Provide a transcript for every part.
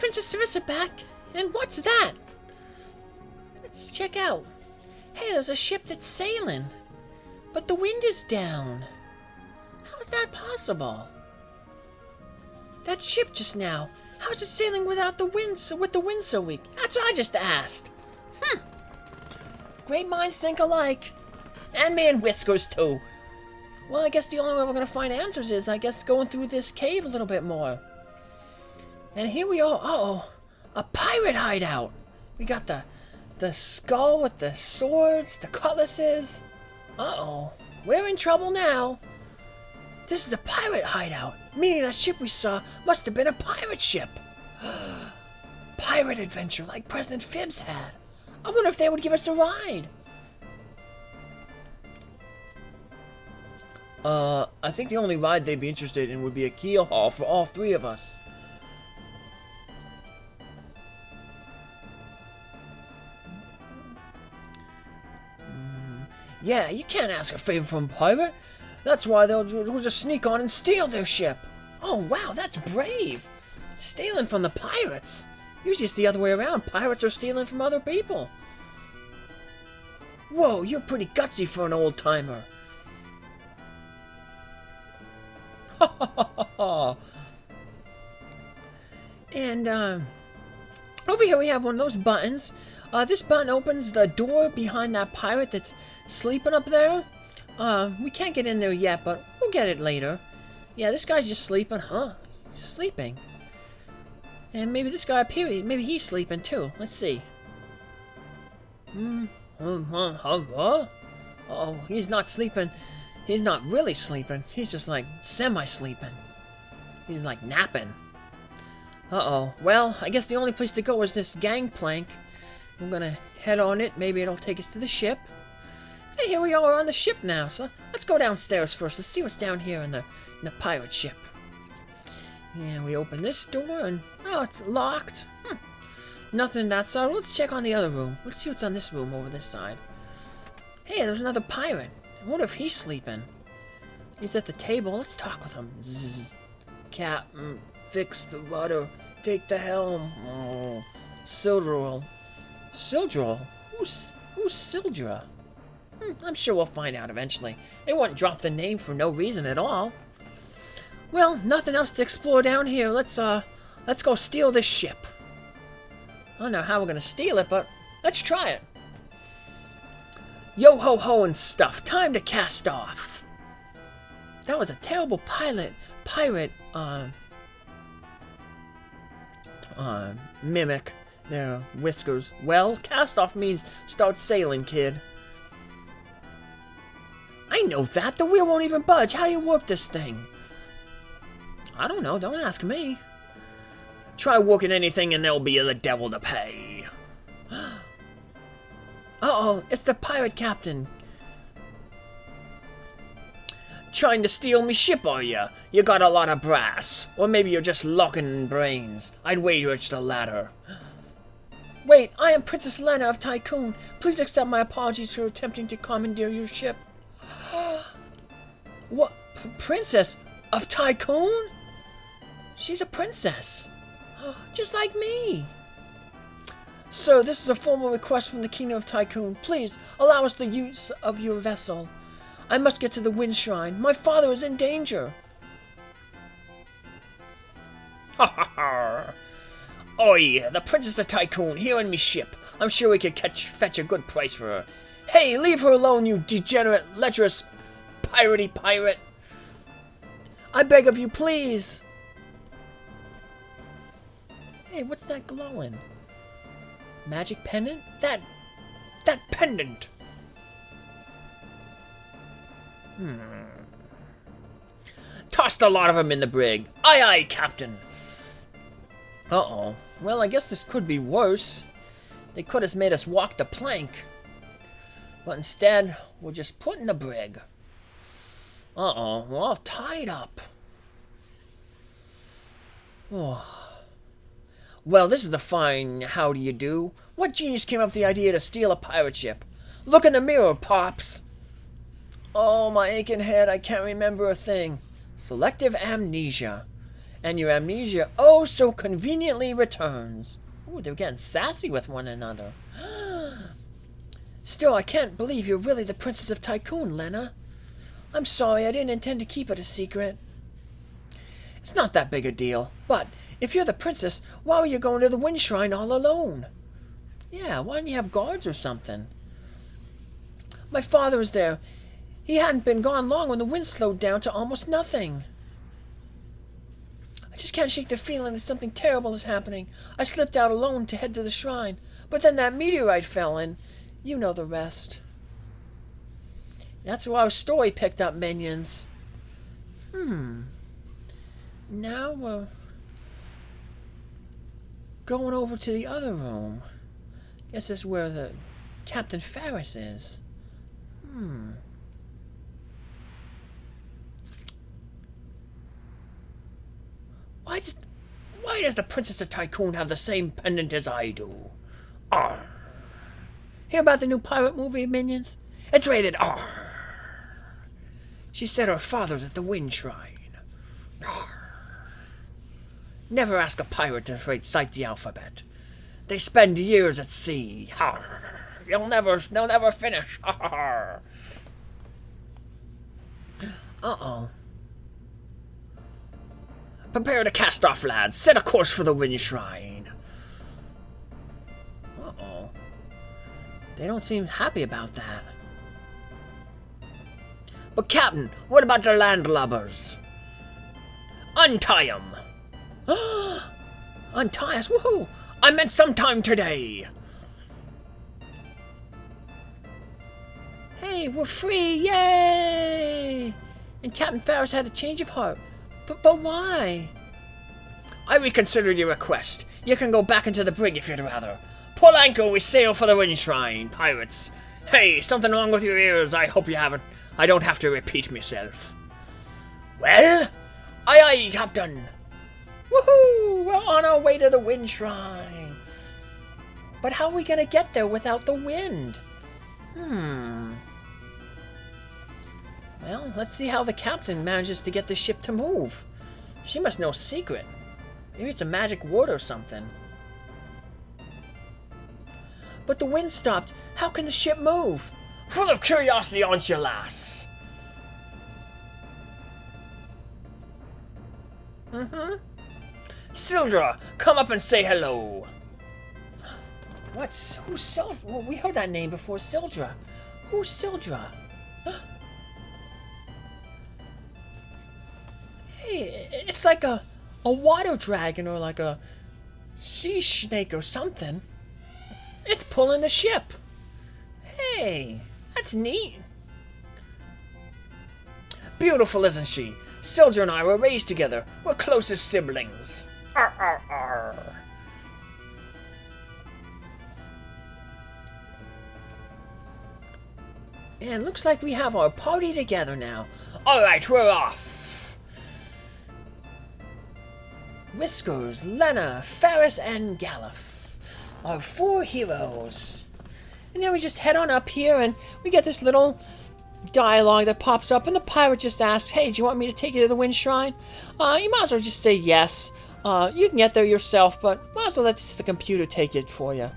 Princess Sarissa back? And what's that? Let's check out. Hey, there's a ship that's sailing. But the wind is down. How is that possible? That ship just now. How is it sailing without the wind, with the wind so weak? That's what I just asked. Great minds think alike. And me and Whiskers, too. Well, I guess the only way we're going to find answers is, I guess, going through this cave a little bit more. And here we are. Uh-oh. A pirate hideout. We got the skull with the swords, the cutlasses. Uh-oh. We're in trouble now. This is a pirate hideout, meaning that ship we saw must have been a pirate ship. Pirate adventure like President Phibbs had. I wonder if they would give us a ride. I think the only ride they'd be interested in would be a keel haul for all three of us. Yeah, you can't ask a favor from a pirate. That's why they'll just sneak on and steal their ship. Oh, wow, that's brave. Stealing from the pirates. Usually it's the other way around. Pirates are stealing from other people. Whoa, you're pretty gutsy for an old-timer. Ha ha ha ha. And, over here we have one of those buttons. This button opens the door behind that pirate that's sleeping up there. We can't get in there yet, but we'll get it later. Yeah, this guy's just sleeping, huh? He's sleeping. And maybe this guy up here, maybe he's sleeping too. Let's see. Oh, he's not sleeping. He's not really sleeping. He's just like semi-sleeping. He's like napping. Uh-oh. Well, I guess the only place to go is this gangplank. We're gonna head on it. Maybe it'll take us to the ship. Hey, here we are on the ship now. So let's go downstairs first. Let's see what's down here in the pirate ship. Yeah, we open this door and oh, it's locked. Nothing in that side. Let's check on the other room. Let's see what's on this room over this side. Hey, there's another pirate. I wonder if he's sleeping. He's at the table. Let's talk with him. Zzz. Captain, fix the rudder. Take the helm. Oh, Sildrel. Sildrel? Who's Sildra? I'm sure we'll find out eventually. They wouldn't drop the name for no reason at all. Well, nothing else to explore down here. Let's go steal this ship. I don't know how we're gonna steal it, but let's try it. Yo ho ho and stuff. Time to cast off. That was a terrible pirate mimic. There, Whiskers. Well, cast off means start sailing, kid. I know that. The wheel won't even budge. How do you work this thing? I don't know. Don't ask me. Try working anything and there'll be the devil to pay. Uh-oh. It's the pirate captain. Trying to steal me ship, are ya? You got a lot of brass. Or maybe you're just locking in brains. I'd wager it's the latter. Wait, I am Princess Lena of Tycoon. Please accept my apologies for attempting to commandeer your ship. What? Princess of Tycoon? She's a princess. Just like me. Sir, this is a formal request from the Kingdom of Tycoon. Please, allow us the use of your vessel. I must get to the Wind Shrine. My father is in danger. Ha ha ha. Oh yeah, the Princess of Tycoon here in me ship. I'm sure we could fetch a good price for her. Hey, leave her alone, you degenerate, lecherous, piratey pirate. I beg of you, please. Hey, what's that glowing? Magic pendant? That pendant. Tossed a lot of them in the brig. Aye, aye, Captain. Uh-oh. Well, I guess this could be worse. They could have made us walk the plank. But instead, we're just put in the brig. Uh-oh. We're all tied up. Oh. Well, this is a fine how do you do. What genius came up with the idea to steal a pirate ship? Look in the mirror, Pops. Oh, my aching head, I can't remember a thing. Selective amnesia. and your amnesia oh so conveniently returns. Ooh, they're getting sassy with one another. Still, I can't believe you're really the Princess of Tycoon, Lena. I'm sorry, I didn't intend to keep it a secret. It's not that big a deal, but if you're the princess, why were you going to the Wind Shrine all alone? Yeah, why didn't you have guards or something? My father was there. He hadn't been gone long when the wind slowed down to almost nothing. I just can't shake the feeling that something terrible is happening. I slipped out alone to head to the shrine, but then that meteorite fell and you know the rest. That's where our story picked up, minions. Now we're going over to the other room. Guess this is where the Captain Ferris is. Why does the Princess of Tycoon have the same pendant as I do? Arr. Hear about the new pirate movie, minions? It's rated R. She said her father's at the Wind Shrine. Arr. Never ask a pirate to recite the alphabet. They spend years at sea. Arr. They'll never finish. Arr. Uh-oh. Prepare to cast off, lads. Set a course for the Wind Shrine. Uh-oh. They don't seem happy about that. But, Captain, what about the landlubbers? Untie 'em. Untie us? Woohoo! I meant sometime today. Hey, we're free! Yay! And Captain Ferris had a change of heart. But why? I reconsidered your request. You can go back into the brig if you'd rather. Pull anchor, we sail for the Wind Shrine, pirates. Hey, something wrong with your ears? I hope you haven't. I don't have to repeat myself. Well? Aye aye, Captain. Woohoo! We're on our way to the Wind Shrine. But how are we gonna get there without the wind? Well, let's see how the captain manages to get the ship to move. She must know a secret. Maybe it's a magic word or something. But the wind stopped. How can the ship move? Full of curiosity, aren't you, lass? Sildra, come up and say hello. Who's Sildra? Well, we heard that name before, Sildra. Who's Sildra? Hey, it's like a water dragon or like a sea snake or something. It's pulling the ship. Hey, that's neat. Beautiful, isn't she? Sildra and I were raised together. We're close as siblings. Arr, arr, arr. And looks like we have our party together now. Alright, we're off. Whiskers, Lena, Ferris, and Galuf. Our 4 heroes. And then we just head on up here and we get this little dialogue that pops up and the pirate just asks, hey, do you want me to take you to the Wind Shrine? You might as well just say yes. You can get there yourself, but might as well let the computer take it for you.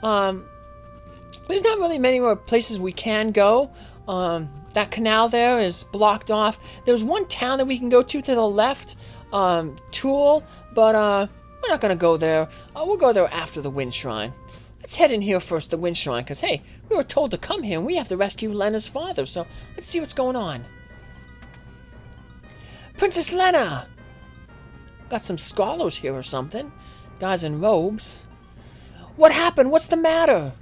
There's not really many more places we can go. That canal there is blocked off. There's one town that we can go to the left, Tool, but we're not going to go there. We'll go there after the Wind Shrine. Let's head in here first, the Wind Shrine, because, hey, we were told to come here, and we have to rescue Lena's father, so let's see what's going on. Princess Lena! Got some scholars here or something. Guys in robes. What happened? What's the matter?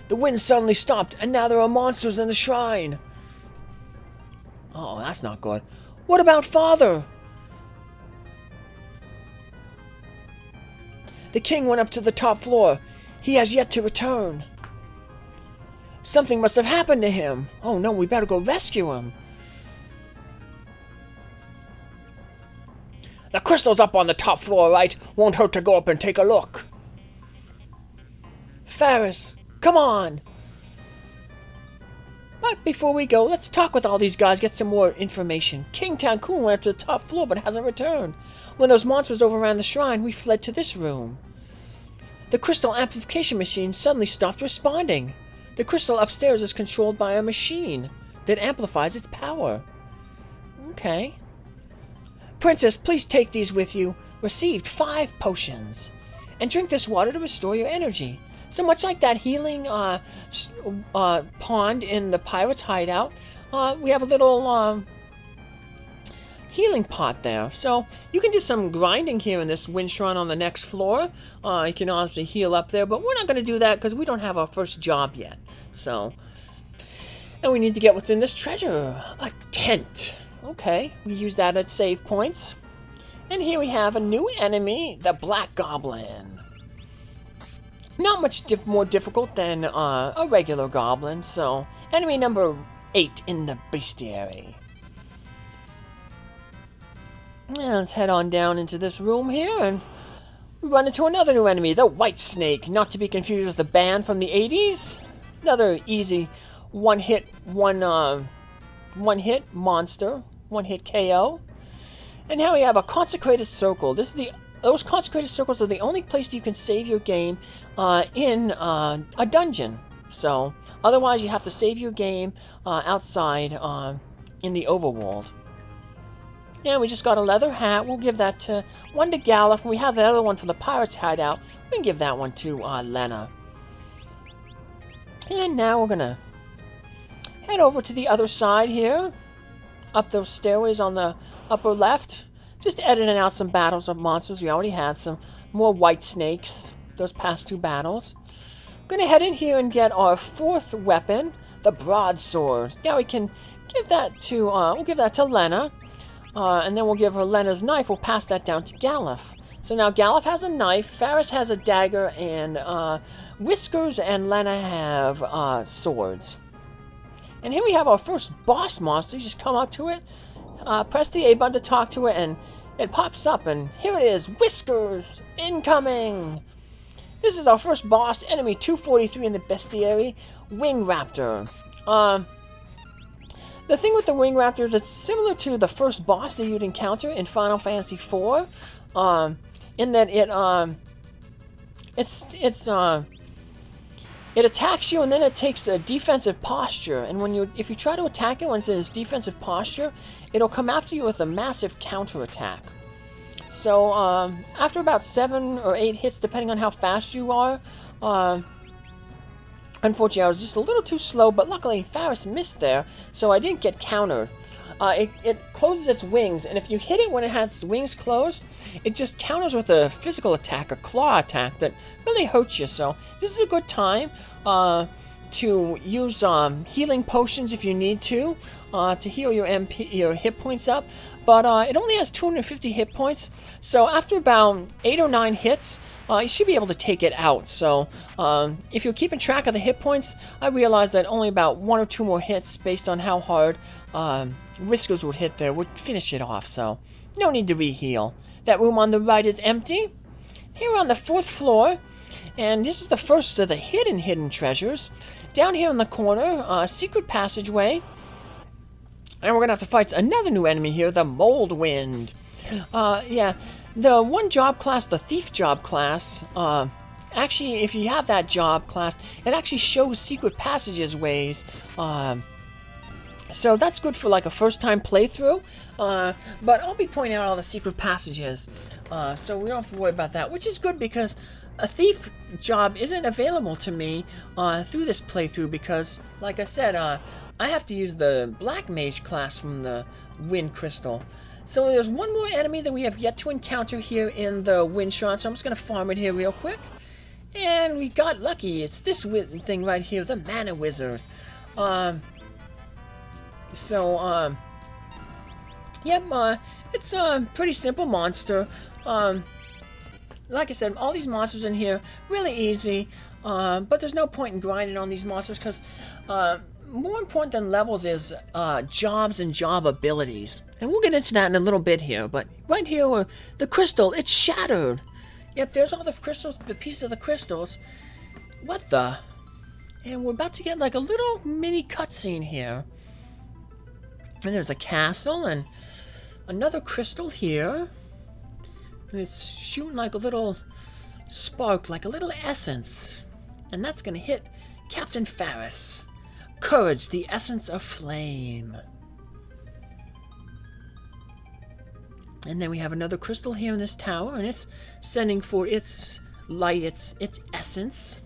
The wind suddenly stopped, and now there are monsters in the shrine. Oh, that's not good. What about Father? The king went up to the top floor. He has yet to return. Something must have happened to him. Oh no, we better go rescue him. The crystal's up on the top floor, right? Won't hurt to go up and take a look. Ferris, come on. But before we go, let's talk with all these guys, get some more information. King Tankoon went up to the top floor but hasn't returned. When those monsters overran the shrine, we fled to this room. The crystal amplification machine suddenly stopped responding. The crystal upstairs is controlled by a machine that amplifies its power. Okay. Princess, please take these with you. Received 5 potions. And drink this water to restore your energy. So much like that healing pond in the pirate's hideout, we have a little healing pot there. So you can do some grinding here in this wind shrine on the next floor. You can honestly heal up there, but we're not going to do that because we don't have our first job yet. So, and we need to get what's in this treasure. A tent. Okay, we use that at save points. And here we have a new enemy, the Black Goblin. Not much more difficult than a regular goblin, so enemy number 8 in the bestiary. And let's head on down into this room here, and we run into another new enemy, the White Snake, not to be confused with the band from the 80s. Another easy one-hit monster, one-hit KO. And now we have a consecrated circle. Those consecrated circles are the only place you can save your game in a dungeon. So otherwise you have to save your game outside in the overworld. Yeah, we just got a leather hat. We'll give that to one to Galuf. We have the other one for the pirate's hideout. We can give that one to Lena. And now we're gonna head over to the other side here, up those stairways on the upper left. Just editing out some battles of monsters. We already had some more white snakes, those past 2 battles. I'm going to head in here and get our 4th weapon, the Broadsword. Now we can give that to, we'll give that to Lena. And then we'll give her Lena's knife. We'll pass that down to Galuf. So now Galuf has a knife, Faris has a dagger, and Whiskers and Lena have swords. And here we have our first boss monster. You just come up to it, press the A button to talk to it, and it pops up, and here it is, Whiskers, incoming! This is our first boss, enemy 243 in the bestiary, Wing Raptor. The thing with the Wing Raptor is it's similar to the first boss that you'd encounter in Final Fantasy IV, in that it attacks you and then it takes a defensive posture, and if you try to attack it when it's in its defensive posture, it'll come after you with a massive counterattack. So after about 7 or 8 hits, depending on how fast you are, unfortunately I was just a little too slow, but luckily Faris missed there, so I didn't get countered. It closes its wings, and if you hit it when it has its wings closed, it just counters with a physical attack, a claw attack that really hurts you. So this is a good time to use healing potions if you need to heal your hit points up. But it only has 250 hit points, so after about 8 or 9 hits, you should be able to take it out. So if you're keeping track of the hit points, I realized that only about 1 or 2 more hits, based on how hard Whiskers would hit there, would finish it off. So no need to re-heal. That room on the right is empty. Here on the 4th floor, and this is the first of the hidden treasures. Down here in the corner, a secret passageway. And we're going to have to fight another new enemy here, the Mold Wind. Yeah, the one job class, the Thief job class, actually, if you have that job class, it actually shows secret passages ways. So that's good for like a first-time playthrough. But I'll be pointing out all the secret passages, so we don't have to worry about that, which is good because a Thief job isn't available to me through this playthrough because, like I said, I have to use the Black Mage class from the Wind Crystal. So there's one more enemy that we have yet to encounter here in the Wind Shrine, so I'm just going to farm it here real quick. And we got lucky. It's this thing right here, the Mana Wizard. It's a pretty simple monster. Like I said, all these monsters in here, really easy. But there's no point in grinding on these monsters because more important than levels is jobs and job abilities. And we'll get into that in a little bit here. But right here, the crystal, it's shattered. Yep, there's all the crystals, the pieces of the crystals. What the? And we're about to get like a little mini cutscene here. And there's a castle and another crystal here. And it's shooting like a little spark, like a little essence. And that's going to hit Captain Ferris. Courage, the essence of flame. And then we have another crystal here in this tower, and it's sending for its light, its essence.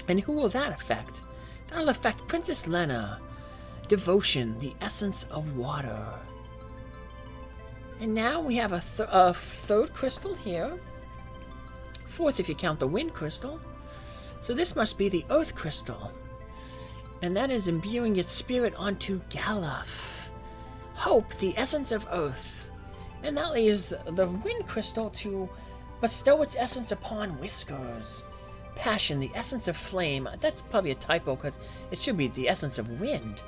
And who will that affect? That'll affect Princess Lena. Devotion, the essence of water. And now we have a third crystal here. Fourth if you count the wind crystal. So this must be the earth crystal. And that is imbuing its spirit onto Galuf. Hope, the essence of earth. And that leaves the wind crystal to bestow its essence upon Whiskers. Passion, the essence of flame. That's probably a typo because it should be the essence of wind.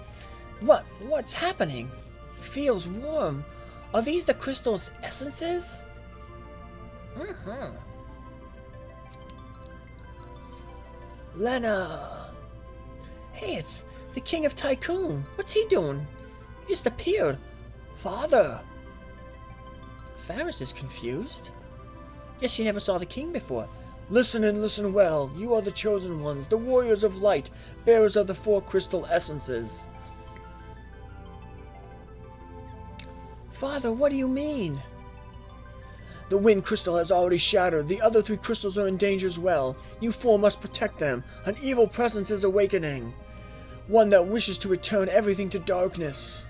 What's happening? Feels warm. Are these the crystal's essences? Lena. Hey, it's the King of Tycoon. What's he doing? He just appeared. Father. Ferris is confused. Guess she never saw the king before. Listen and listen well. You are the chosen ones, the warriors of light, bearers of the 4 crystal essences. Father, what do you mean? The wind crystal has already shattered. The other 3 crystals are in danger as well. You 4 must protect them. An evil presence is awakening. One that wishes to return everything to darkness.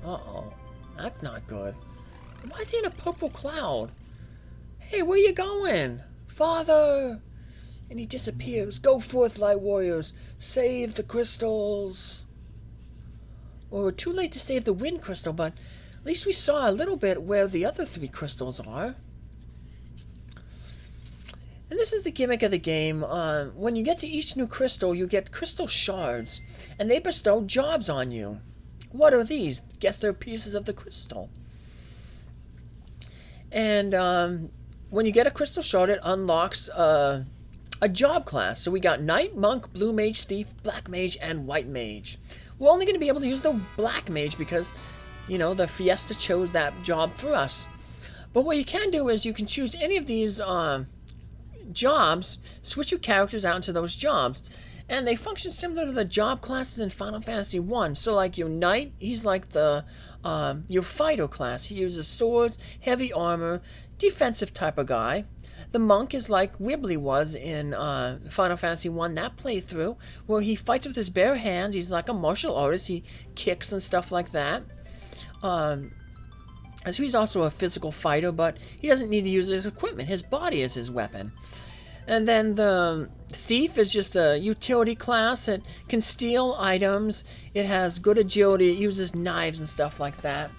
Uh-oh. That's not good. Why is he in a purple cloud? Hey, where you going? Father! And he disappears. Go forth, light warriors. Save the crystals. Well, we're too late to save the wind crystal, but at least we saw a little bit where the other 3 crystals are. And this is the gimmick of the game. When you get to each new crystal, you get crystal shards, and they bestow jobs on you. What are these? Guess they're pieces of the crystal. And when you get a crystal shard, it unlocks a job class. So we got Knight, Monk, Blue Mage, Thief, Black Mage, and White Mage. We're only going to be able to use the Black Mage because, you know, the Fiesta chose that job for us. But what you can do is you can choose any of these jobs, switch your characters out into those jobs. And they function similar to the job classes in Final Fantasy 1. So like your Knight, he's like the your fighter class. He uses swords, heavy armor, defensive type of guy. The Monk is like Wibbly was in Final Fantasy 1, that playthrough, where he fights with his bare hands. He's like a martial artist. He kicks and stuff like that. So he's also a physical fighter, but he doesn't need to use his equipment. His body is his weapon. And then the Thief is just a utility class. It can steal items. It has good agility. It uses knives and stuff like that.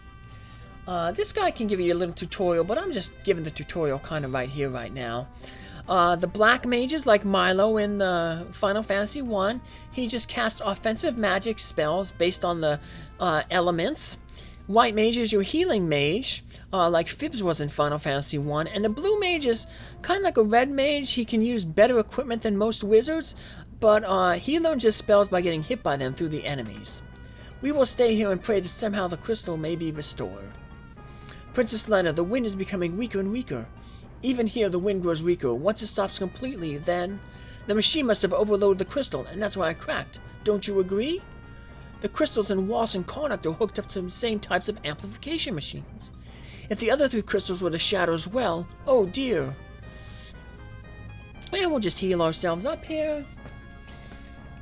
This guy can give you a little tutorial, but I'm just giving the tutorial kind of right here, right now. The Black Mage is like Milo in the Final Fantasy 1. He just casts offensive magic spells based on the elements. White Mage is your healing mage, like Phibbs was in Final Fantasy 1. And the Blue Mage is kind of like a Red Mage. He can use better equipment than most wizards, but he learns his spells by getting hit by them through the enemies. We will stay here and pray that somehow the crystal may be restored. Princess Lena, the wind is becoming weaker and weaker. Even here, the wind grows weaker. Once it stops completely, then the machine must have overloaded the crystal, and that's why I cracked. Don't you agree? The crystals in Wass and Connacht are hooked up to the same types of amplification machines. If the other 3 crystals were the shadow as well, oh dear. And we'll just heal ourselves up here.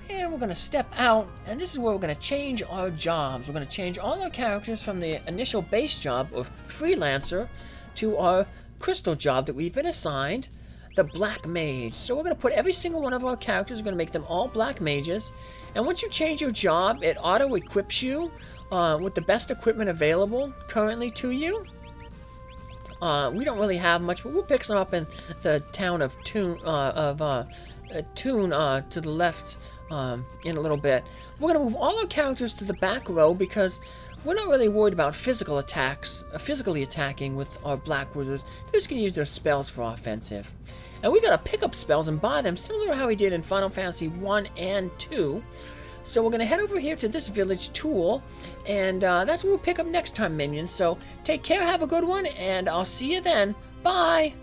And we're going to step out, and this is where we're going to change our jobs. We're going to change all our characters from the initial base job of Freelancer to our crystal job that we've been assigned, the Black Mage. So we're going to put every single one of our characters, we're going to make them all Black Mages. And once you change your job, it auto-equips you with the best equipment available currently to you. We don't really have much, but we'll pick some up in the town of Toon, to the left in a little bit. We're going to move all our characters to the back row because we're not really worried about physical attacks, physically attacking with our Black Wizards. They're just going to use their spells for offensive. And we got to pick up spells and buy them, similar to how we did in Final Fantasy 1 and 2. So we're going to head over here to this village tool, and that's what we'll pick up next time, minions. So take care, have a good one, and I'll see you then. Bye!